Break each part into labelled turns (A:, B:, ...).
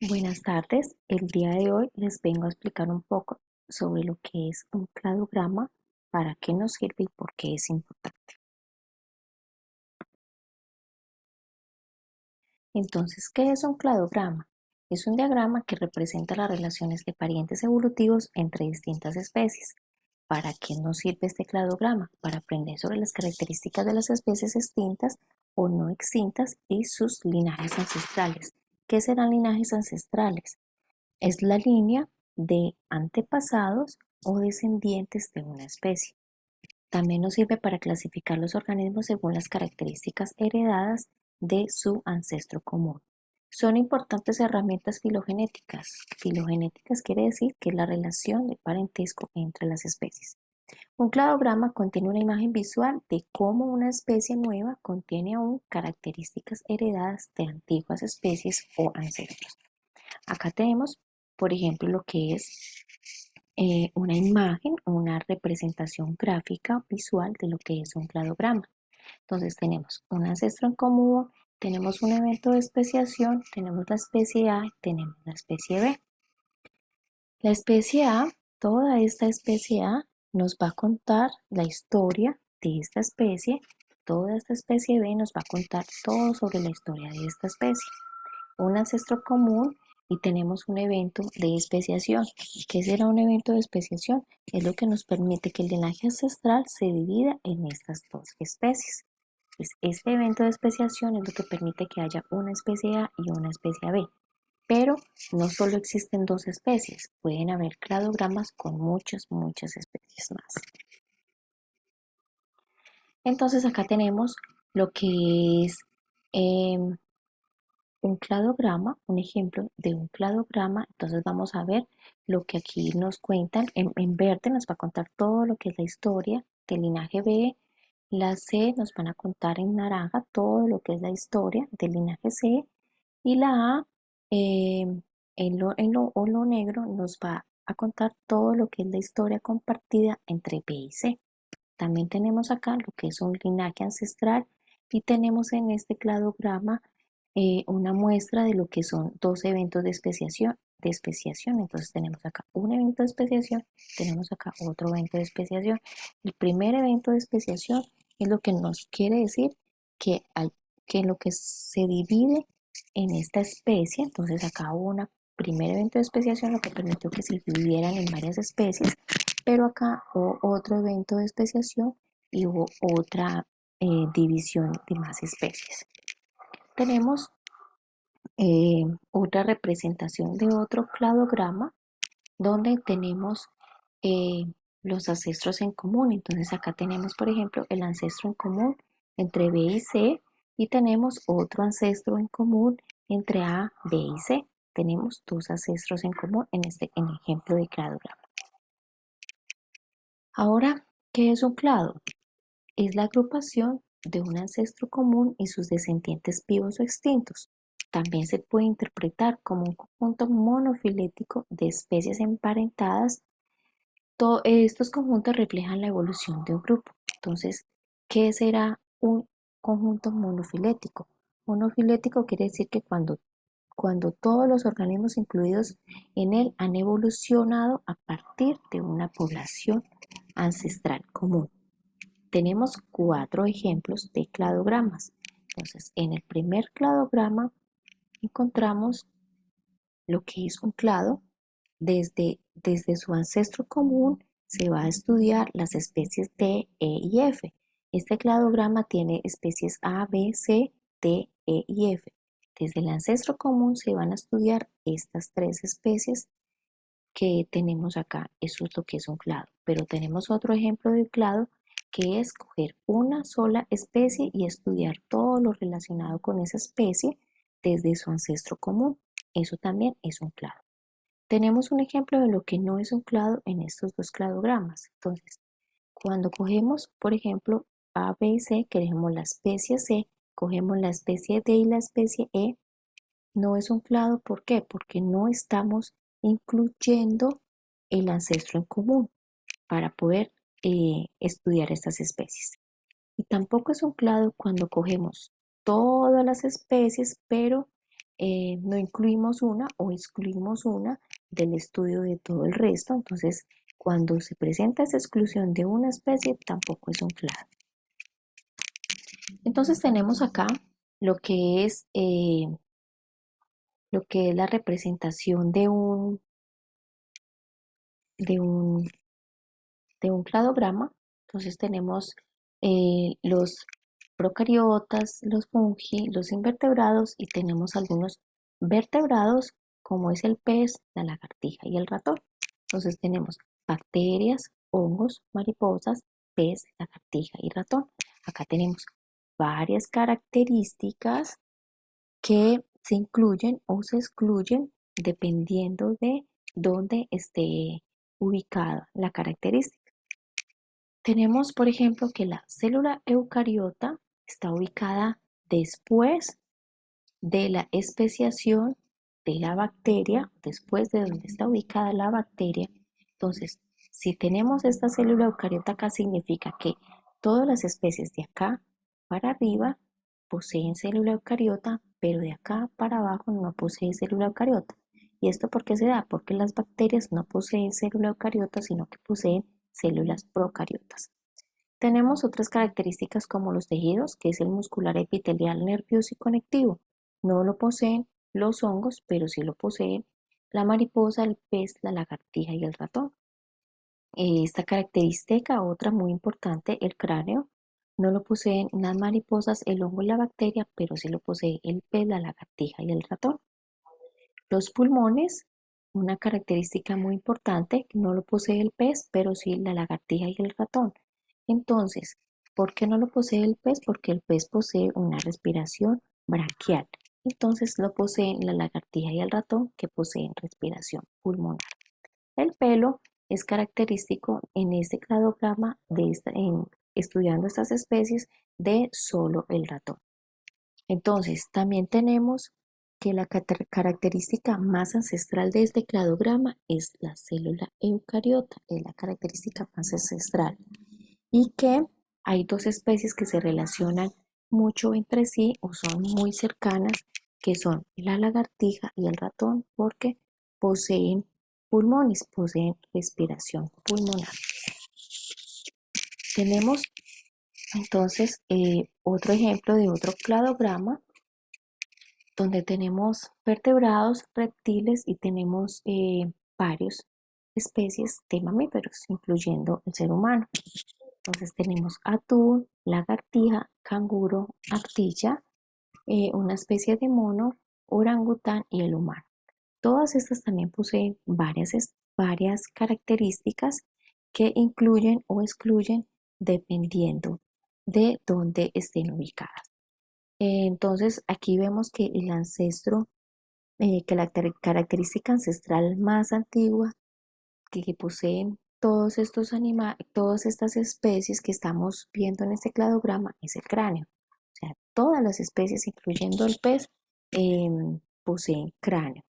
A: Buenas tardes, el día de hoy les vengo a explicar un poco sobre lo que es un cladograma, para qué nos sirve y por qué es importante. Entonces, ¿qué es un cladograma? Es un diagrama que representa las relaciones de parientes evolutivos entre distintas especies. ¿Para qué nos sirve este cladograma? Para aprender sobre las características de las especies extintas o no extintas y sus linajes ancestrales. ¿Qué serán linajes ancestrales? Es la línea de antepasados o descendientes de una especie. También nos sirve para clasificar los organismos según las características heredadas de su ancestro común. Son importantes herramientas filogenéticas. Filogenéticas quiere decir que es la relación de parentesco entre las especies. Un cladograma contiene una imagen visual de cómo una especie nueva contiene aún características heredadas de antiguas especies o ancestros. Acá tenemos, por ejemplo, lo que es una imagen, una representación gráfica visual de lo que es un cladograma. Entonces tenemos un ancestro en común, tenemos un evento de especiación, tenemos la especie A y tenemos la especie B. La especie A, toda esta especie A nos va a contar la historia de esta especie, toda esta especie B nos va a contar todo sobre la historia de esta especie. Un ancestro común y tenemos un evento de especiación. ¿Qué será un evento de especiación? Es lo que nos permite que el linaje ancestral se divida en estas dos especies. Pues este evento de especiación es lo que permite que haya una especie A y una especie B. Pero no solo existen dos especies, pueden haber cladogramas con muchas especies más. Entonces acá tenemos lo que es un cladograma, un ejemplo de un cladograma. Entonces vamos a ver lo que aquí nos cuentan. En verde nos va a contar todo lo que es la historia del linaje B. La C nos van a contar en naranja todo lo que es la historia del linaje C. Y la A, eh, en lo negro, nos va a contar todo lo que es la historia compartida entre B y C. También tenemos acá lo que es un linaje ancestral y tenemos en este cladograma una muestra de lo que son dos eventos de especiación. Entonces tenemos acá un evento de especiación, tenemos acá otro evento de especiación. El primer evento de especiación es lo que nos quiere decir que, que lo que se divide en esta especie, entonces acá hubo un primer evento de especiación, lo que permitió que se dividieran en varias especies, pero acá hubo otro evento de especiación y hubo otra división de más especies. Tenemos otra representación de otro cladograma donde tenemos eh, los ancestros en común. Entonces acá tenemos, por ejemplo, el ancestro en común entre B y C y tenemos otro ancestro en común entre A, B y C. Tenemos dos ancestros en común en el ejemplo de cladograma. Ahora, ¿qué es un clado? Es la agrupación de un ancestro común y sus descendientes vivos o extintos. También se puede interpretar como un conjunto monofilético de especies emparentadas. Estos conjuntos reflejan la evolución de un grupo. Entonces, ¿qué será un conjunto monofilético? Monofilético quiere decir que cuando todos los organismos incluidos en él han evolucionado a partir de una población ancestral común. Tenemos cuatro ejemplos de cladogramas. Entonces, en el primer cladograma encontramos lo que es un clado. Desde su ancestro común se va a estudiar las especies D, E y F. Este cladograma tiene especies A, B, C, D, E y F. Desde el ancestro común se van a estudiar estas tres especies que tenemos acá. Eso es lo que es un clado. Pero tenemos otro ejemplo de clado que es coger una sola especie y estudiar todo lo relacionado con esa especie desde su ancestro común. Eso también es un clado. Tenemos un ejemplo de lo que no es un clado en estos dos cladogramas. Entonces, cuando cogemos, por ejemplo, A, B y C, queremos la especie C, cogemos la especie D y la especie E, no es un clado. ¿Por qué? Porque no estamos incluyendo el ancestro en común para poder estudiar estas especies. Y tampoco es un clado cuando cogemos todas las especies, pero no incluimos una o excluimos una del estudio de todo el resto. Entonces, cuando se presenta esa exclusión de una especie, tampoco es un clado. Entonces tenemos acá lo que es, eh, lo que es la representación de un, de un cladograma. Entonces tenemos los procariotas, los fungi, los invertebrados y tenemos algunos vertebrados como es el pez, la lagartija y el ratón. Entonces tenemos bacterias, hongos, mariposas, pez, lagartija y ratón. Acá tenemos varias características que se incluyen o se excluyen dependiendo de dónde esté ubicada la característica. Tenemos, por ejemplo, que la célula eucariota está ubicada después de la especiación de la bacteria, después de donde está ubicada la bacteria. Entonces, si tenemos esta célula eucariota acá, significa que todas las especies de acá para arriba poseen célula eucariota, pero de acá para abajo no poseen célula eucariota. ¿Y esto por qué se da? Porque las bacterias no poseen célula eucariota, sino que poseen células procariotas. Tenemos otras características como los tejidos, que es el muscular epitelial, nervioso y conectivo. No lo poseen los hongos, pero sí lo poseen la mariposa, el pez, la lagartija y el ratón. Esta característica, otra muy importante, el cráneo, no lo poseen las mariposas, el hongo y la bacteria, pero sí lo posee el pez, la lagartija y el ratón. Los pulmones, una característica muy importante, no lo posee el pez, pero sí la lagartija y el ratón. Entonces, ¿por qué no lo posee el pez? Porque el pez posee una respiración branquial. Entonces lo poseen la lagartija y el ratón, que poseen respiración pulmonar. El pelo es característico en este cladograma estudiando estas especies de solo el ratón. Entonces, también tenemos que la característica más ancestral de este cladograma es la célula eucariota, es la característica más ancestral. Y que hay dos especies que se relacionan mucho entre sí o son muy cercanas, que son la lagartija y el ratón, porque poseen pulmones, poseen respiración pulmonar. Tenemos entonces otro ejemplo de otro cladograma donde tenemos vertebrados, reptiles y tenemos varias especies de mamíferos, incluyendo el ser humano. Entonces tenemos atún, lagartija, canguro, ardilla, una especie de mono, orangután y el humano. Todas estas también poseen varias características que incluyen o excluyen dependiendo de dónde estén ubicadas. Entonces aquí vemos que el ancestro, que la característica ancestral más antigua que poseen todas estas especies que estamos viendo en este cladograma es el cráneo. O sea, todas las especies, incluyendo el pez, poseen cráneo.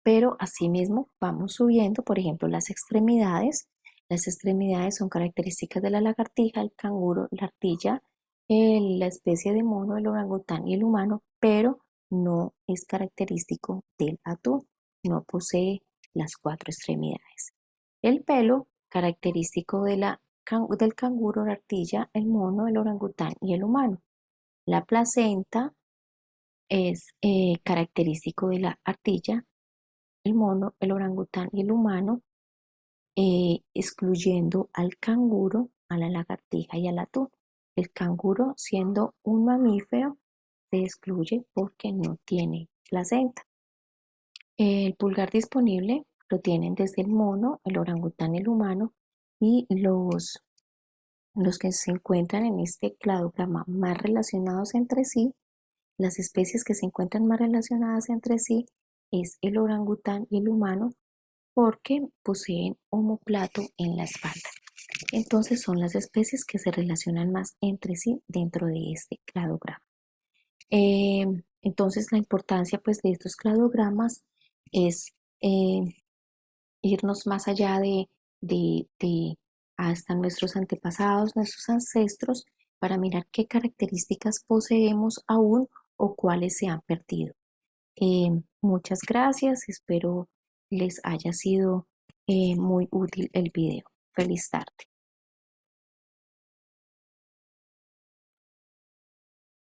A: Pero asimismo vamos subiendo, por ejemplo, las extremidades. Las extremidades son características de la lagartija, el canguro, la ardilla, la especie de mono, el orangután y el humano, pero no es característico del atún, no posee las cuatro extremidades. El pelo, característico del canguro, la ardilla, el mono, el orangután y el humano. La placenta es característico de la ardilla, el mono, el orangután y el humano, excluyendo al canguro, a la lagartija y al atún. El canguro, siendo un mamífero, se excluye porque no tiene placenta. El pulgar disponible lo tienen desde el mono, el orangután y el humano, y los que se encuentran en este cladograma más relacionados entre sí, las especies que se encuentran más relacionadas entre sí es el orangután y el humano, porque poseen omóplato en la espalda. Entonces son las especies que se relacionan más entre sí dentro de este cladograma. Entonces la importancia pues de estos cladogramas es irnos más allá de hasta nuestros antepasados, nuestros ancestros, para mirar qué características poseemos aún o cuáles se han perdido. Muchas gracias, espero les haya sido muy útil el video. Feliz tarde.